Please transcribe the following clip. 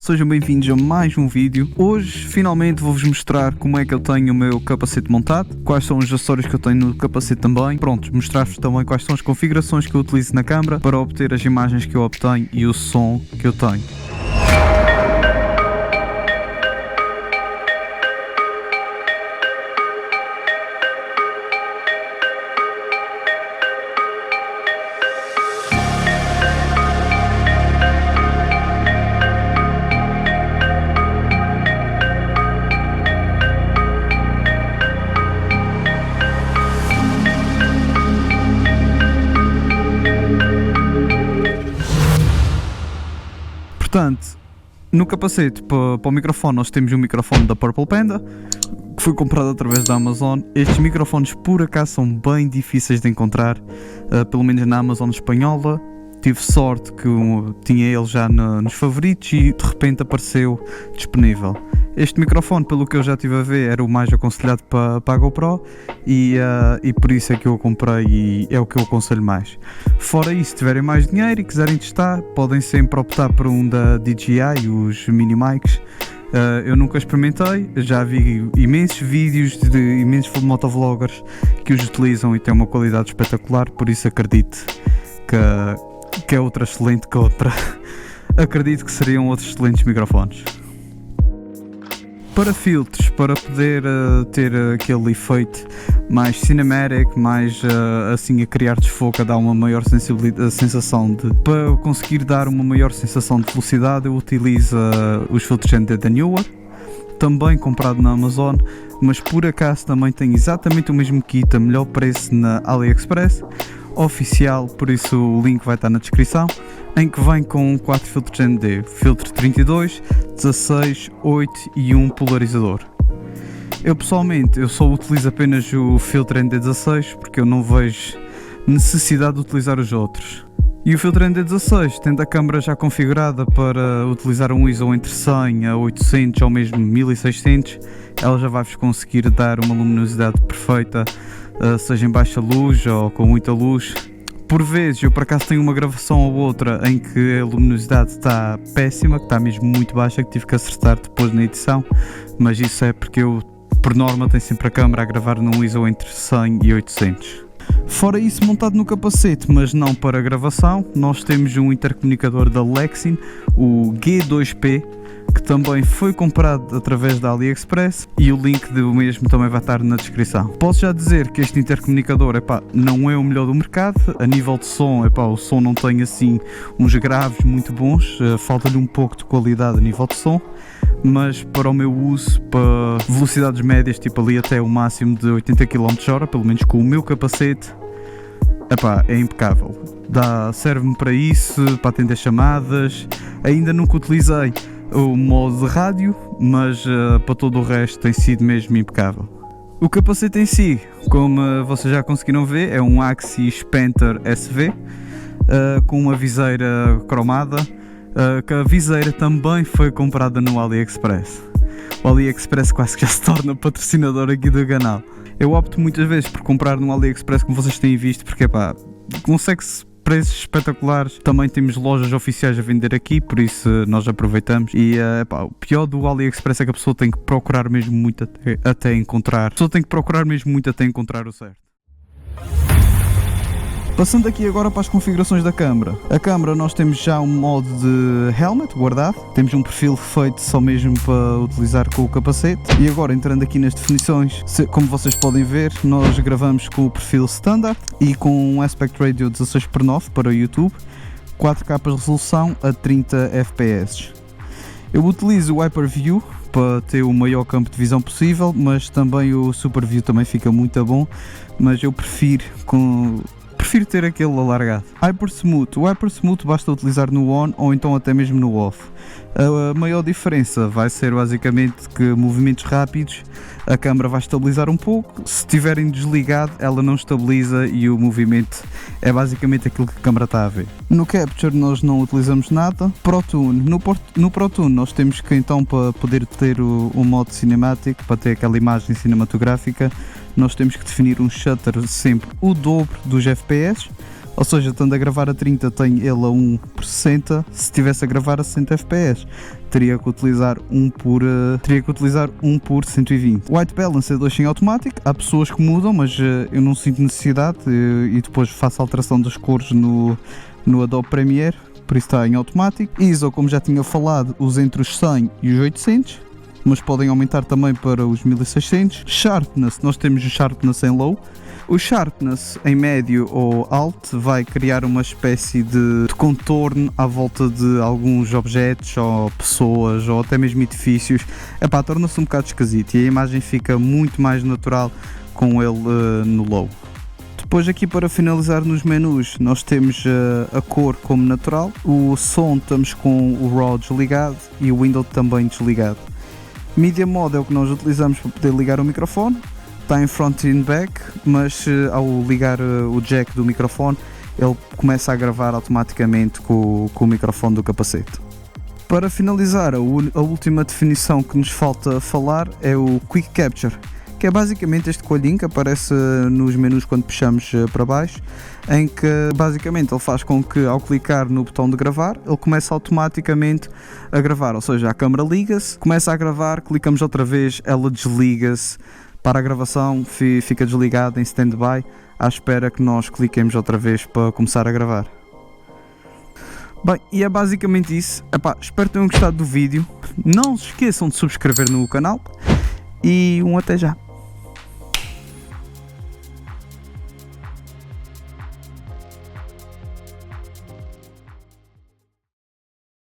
Sejam bem-vindos a mais um vídeo. Hoje, finalmente, vou-vos mostrar como é que eu tenho o meu capacete montado, quais são os acessórios que eu tenho no capacete também. Pronto, mostrar-vos também quais são as configurações que eu utilizo na câmara para obter as imagens que eu obtenho e o som que eu tenho. Portanto, no capacete para o microfone nós temos um microfone da Purple Panda que foi comprado através da Amazon. Estes microfones por acaso são bem difíceis de encontrar, pelo menos na Amazon espanhola. Tive sorte que tinha ele já nos favoritos e de repente apareceu disponível. Este microfone, pelo que eu já estive a ver, era o mais aconselhado para a GoPro e por isso é que eu o comprei e é o que eu aconselho mais. Fora isso, se tiverem mais dinheiro e quiserem testar, podem sempre optar por um da DJI, os mini mics. Eu nunca experimentei, já vi imensos vídeos de imensos motovloggers que os utilizam e têm uma qualidade espetacular, por isso acredito que é outra excelente que outra. Acredito que seriam outros excelentes microfones. Para filtros, para poder ter aquele efeito mais cinematic, mais assim a criar desfoque, a dar uma maior sensação de... Para conseguir dar uma maior sensação de velocidade, eu utilizo os filtros ND da Neewer, também comprado na Amazon, mas por acaso também tem exatamente o mesmo kit a melhor preço na AliExpress, oficial, por isso o link vai estar na descrição, em que vem com 4 filtros ND, filtro 32, 16, 8 e um polarizador. Eu pessoalmente só utilizo apenas o filtro ND16 porque eu não vejo necessidade de utilizar os outros. E o filtro ND16, tendo a câmera já configurada para utilizar um ISO entre 100 a 800 ou mesmo 1600, ela já vai-vos conseguir dar uma luminosidade perfeita, seja em baixa luz ou com muita luz. Por vezes eu por acaso tenho uma gravação ou outra em que a luminosidade está péssima, que está mesmo muito baixa, que tive que acertar depois na edição, mas isso é porque eu, por norma, tenho sempre a câmera a gravar num ISO entre 100 e 800. Fora isso, montado no capacete, mas não para gravação, nós temos um intercomunicador da Lexin, o G2P, que também foi comprado através da AliExpress e o link do mesmo também vai estar na descrição. Posso já dizer que este intercomunicador não é o melhor do mercado. A nível de som, o som não tem assim uns graves muito bons, falta-lhe um pouco de qualidade a nível de som, mas para o meu uso, para velocidades médias, tipo ali até o máximo de 80 km/h, pelo menos com o meu capacete, é impecável. Serve-me para isso, para atender chamadas. Ainda nunca utilizei o modo de rádio, mas para todo o resto tem sido mesmo impecável. O capacete em si, como vocês já conseguiram ver, é um Axis Panther SV com uma viseira cromada, que a viseira também foi comprada no AliExpress. O AliExpress quase que já se torna patrocinador aqui do canal. Eu opto muitas vezes por comprar no AliExpress, como vocês têm visto, porque consegue-se preços espetaculares. Também temos lojas oficiais a vender aqui, por isso nós aproveitamos. E o pior do AliExpress é que a pessoa tem que procurar mesmo muito até encontrar. A pessoa tem que procurar mesmo muito até encontrar o certo. Passando aqui agora para as configurações da câmera. A câmera nós temos já um modo de helmet guardado, temos um perfil feito só mesmo para utilizar com o capacete. E agora entrando aqui nas definições, como vocês podem ver, nós gravamos com o perfil standard e com um aspect ratio 16:9 para o YouTube, 4K de resolução a 30 fps. Eu utilizo o Hyperview para ter o maior campo de visão possível, mas também o Superview também fica muito bom, mas eu prefiro ter aquele alargado. Hypersmooth. O Hypersmooth basta utilizar no on ou então até mesmo no off. A maior diferença vai ser basicamente que movimentos rápidos a câmera vai estabilizar um pouco. Se estiverem desligado, ela não estabiliza e o movimento é basicamente aquilo que a câmera está a ver. No Capture nós não utilizamos nada. ProTune. No ProTune nós temos que então, para poder ter o modo cinemático, para ter aquela imagem cinematográfica, nós temos que definir um shutter sempre o dobro dos FPS, Ou seja, estando a gravar a 30 tem ele a 1 por 60, se estivesse a gravar a 60 fps teria que utilizar 1 por 120. O White Balance é 2 em automático, há pessoas que mudam, mas eu não sinto necessidade e depois faço a alteração das cores no Adobe Premiere, por isso está em automático. ISO, como já tinha falado, usa entre os 100 e os 800, mas podem aumentar também para os 1600. Sharpness, nós temos o Sharpness em low. O Sharpness em médio ou alto vai criar uma espécie de contorno à volta de alguns objetos ou pessoas ou até mesmo edifícios. Torna-se um bocado esquisito e a imagem fica muito mais natural com ele no low. Depois aqui para finalizar nos menus nós temos a cor como natural, o som estamos com o RAW desligado e o Window também desligado. Media Mode é o que nós utilizamos para poder ligar o microfone. Está em front e back, mas ao ligar o jack do microfone ele começa a gravar automaticamente com o microfone do capacete. Para finalizar, a última definição que nos falta falar é o Quick Capture, que é basicamente este coelhinho que aparece nos menus quando puxamos para baixo, em que basicamente ele faz com que ao clicar no botão de gravar ele começa automaticamente a gravar, ou seja, a câmera liga-se, começa a gravar, clicamos outra vez, ela desliga-se, para a gravação, fica desligado em stand-by à espera que nós cliquemos outra vez para começar a gravar. Bem, e é basicamente isso. Espero que tenham gostado do vídeo. Não se esqueçam de subscrever no canal e até já.